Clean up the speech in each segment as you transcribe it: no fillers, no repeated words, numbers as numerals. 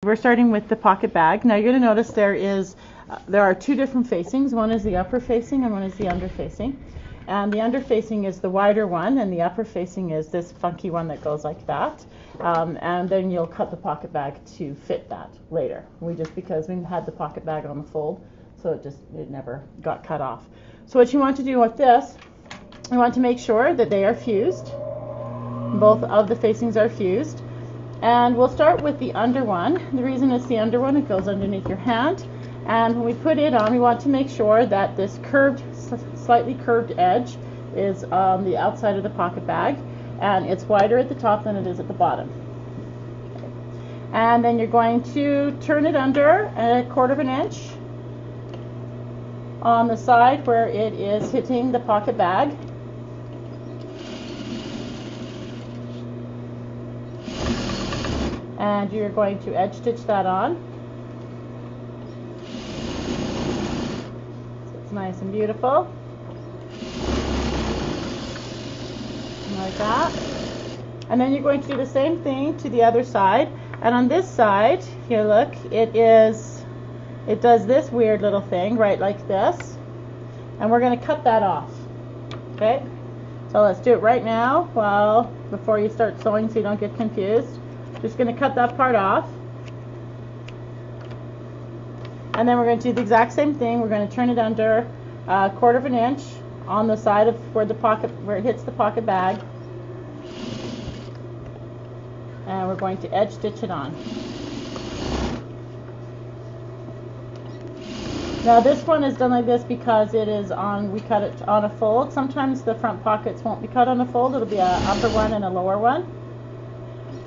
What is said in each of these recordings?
we're starting with the pocket bag. Now you're going to notice there are two different facings. One is the upper facing and one is the under facing. And the under facing is the wider one, and the upper facing is this funky one that goes like that. And then you'll cut the pocket bag to fit that later. Because we had the pocket bag on the fold, so it never got cut off. So what you want to do with this, you want to make sure that they are fused. Both of the facings are fused. And we'll start with the under one. The reason it's the under one, it goes underneath your hand. And when we put it on, we want to make sure that this slightly curved edge is on the outside of the pocket bag. And it's wider at the top than it is at the bottom. And then you're going to turn it under 1/4 inch on the side where it is hitting the pocket bag. And you're going to edge stitch that on. So it's nice and beautiful. Like that. And then you're going to do the same thing to the other side. And on this side, here look, it does this weird little thing right like this, and we're going to cut that off. Okay, so let's do it right now before you start sewing so you don't get confused. Just going to cut that part off, and then we're going to do the exact same thing. We're going to turn it under 1/4 inch on the side of where it hits the pocket bag, and we're going to edge stitch it on. Now this one is done like this because we cut it on a fold. Sometimes the front pockets won't be cut on a fold. It'll be an upper one and a lower one.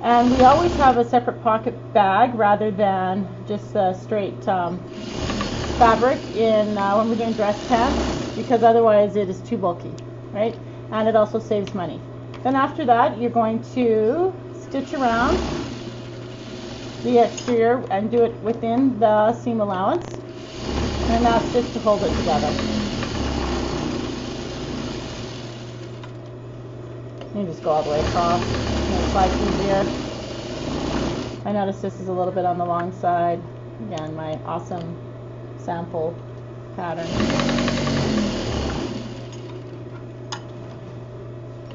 And we always have a separate pocket bag rather than just a straight fabric when we're doing dress pants, because otherwise it is too bulky, right? And it also saves money. Then after that, you're going to stitch around the exterior and do it within the seam allowance. And that's just to hold it together. You just go all the way across. Makes life easier. I notice this is a little bit on the long side. Again, my awesome sample pattern.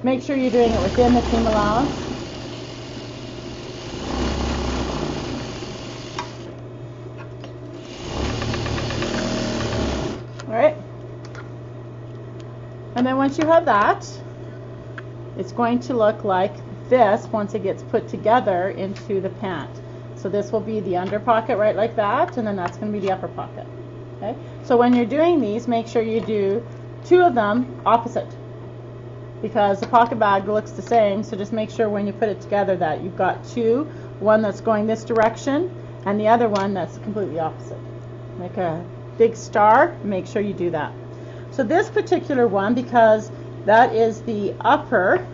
Make sure you're doing it within the seam allowance. Alright, and then once you have that, it's going to look like this once it gets put together into the pant. So this will be the under pocket right like that, and then that's going to be the upper pocket. Okay, so when you're doing these, make sure you do 2 of them opposite, because the pocket bag looks the same. So just make sure when you put it together that you've got 2, one that's going this direction and the other one that's completely opposite. Make a big star, make sure you do that. So this particular one, because that is the upper,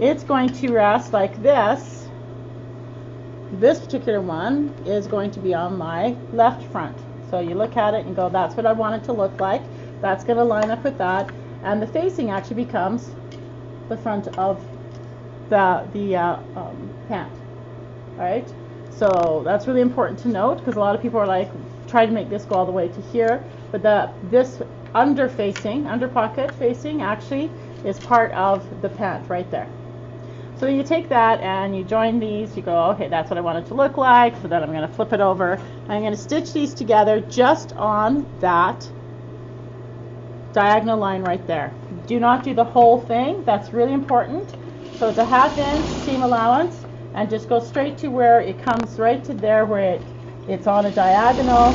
it's going to rest like this. This particular one is going to be on my left front. So you look at it and go, that's what I want it to look like. That's going to line up with that. And the facing actually becomes the front of the pant. All right. So that's really important to note, because a lot of people are like, try to make this go all the way to here, but this under pocket facing actually is part of the pant right there. So you take that and you join these, you go, okay, that's what I want it to look like. So then I'm going to flip it over. I'm going to stitch these together just on that diagonal line right there. Do not do the whole thing. That's really important. So it's a 1/2 inch seam allowance, and just go straight to where it comes right to there where it's on a diagonal,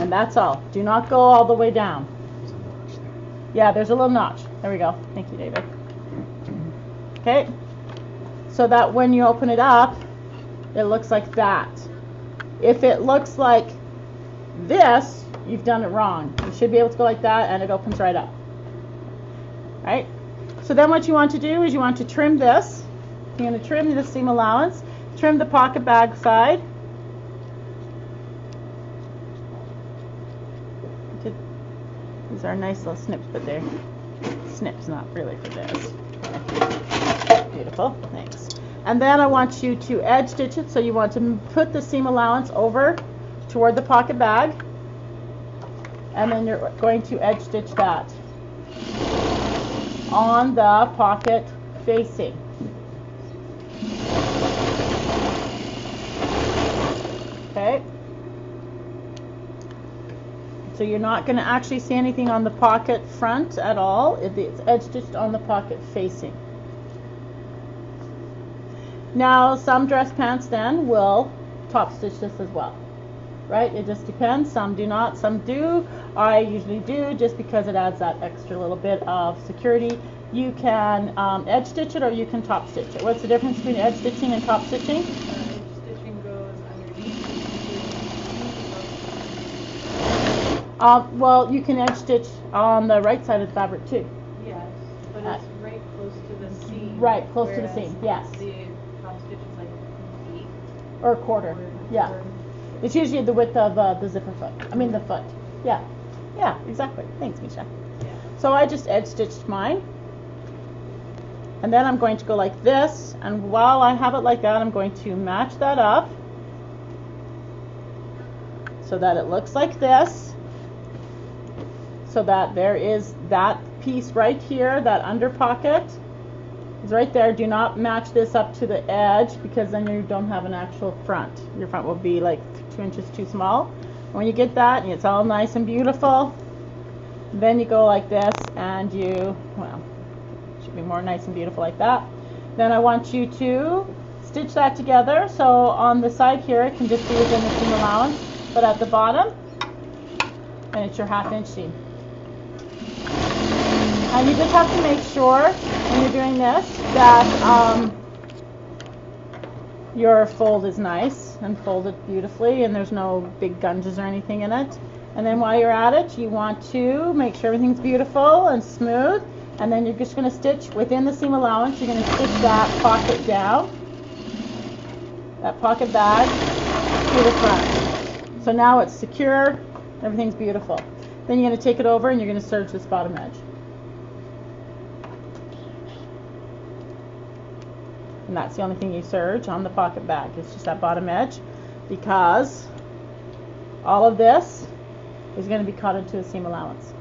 and that's all. Do not go all the way down. Yeah, there's a little notch. There we go. Thank you, David. Okay, so that when you open it up, it looks like that. If it looks like this, you've done it wrong. You should be able to go like that, and it opens right up. All right. So then what you want to do is you want to trim this. You're going to trim the seam allowance. Trim the pocket bag side. These are nice little snips, but they're snips, not really for this. Okay. Beautiful, thanks. And then I want you to edge stitch it, so you want to put the seam allowance over toward the pocket bag, and then you're going to edge stitch that on the pocket facing. Okay. So you're not going to actually see anything on the pocket front at all. It's edge stitched on the pocket facing. Now some dress pants then will top stitch this as well, right? It just depends. Some do not, some do. I usually do, just because it adds that extra little bit of security. You can edge stitch it, or you can top stitch it. What's the difference between edge stitching and top stitching? Edge stitching goes underneath. Well, you can edge stitch on the right side of the fabric too. Yes, but it's right close to the seam. Right, close to the seam, yes. The top stitch is like 8 or a quarter. Yeah. It's usually the width of the zipper foot. I mean the foot. Yeah. Yeah, exactly. Thanks, Misha. Yeah. So I just edge stitched mine. And then I'm going to go like this, and while I have it like that, I'm going to match that up so that it looks like this, so that there is that piece right here, that under pocket is right there. Do not match this up to the edge, because then you don't have an actual front. Your front will be like 2 inches too small. When you get that and it's all nice and beautiful, then you go like this, and you, well, should be more nice and beautiful like that. Then I want you to stitch that together. So on the side here, it can just be within the seam allowance, but at the bottom, and it's your 1/2 inch seam. And you just have to make sure when you're doing this that your fold is nice and folded beautifully, and there's no big gunges or anything in it. And then while you're at it, you want to make sure everything's beautiful and smooth. And then you're just going to stitch within the seam allowance. You're going to stitch that pocket down, that pocket bag to the front. So now it's secure, everything's beautiful. Then you're going to take it over and you're going to serge this bottom edge. And that's the only thing you serge on the pocket bag. It's just that bottom edge, because all of this is going to be cut into the seam allowance.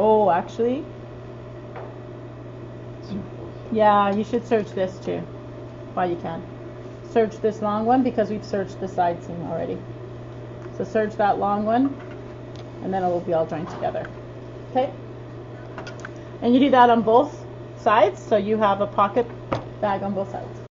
Oh, actually, yeah, you should serge this too while you can. Serge this long one, because we've serged the side seam already. So serge that long one, and then it will be all joined together. Okay? And you do that on both sides, so you have a pocket bag on both sides.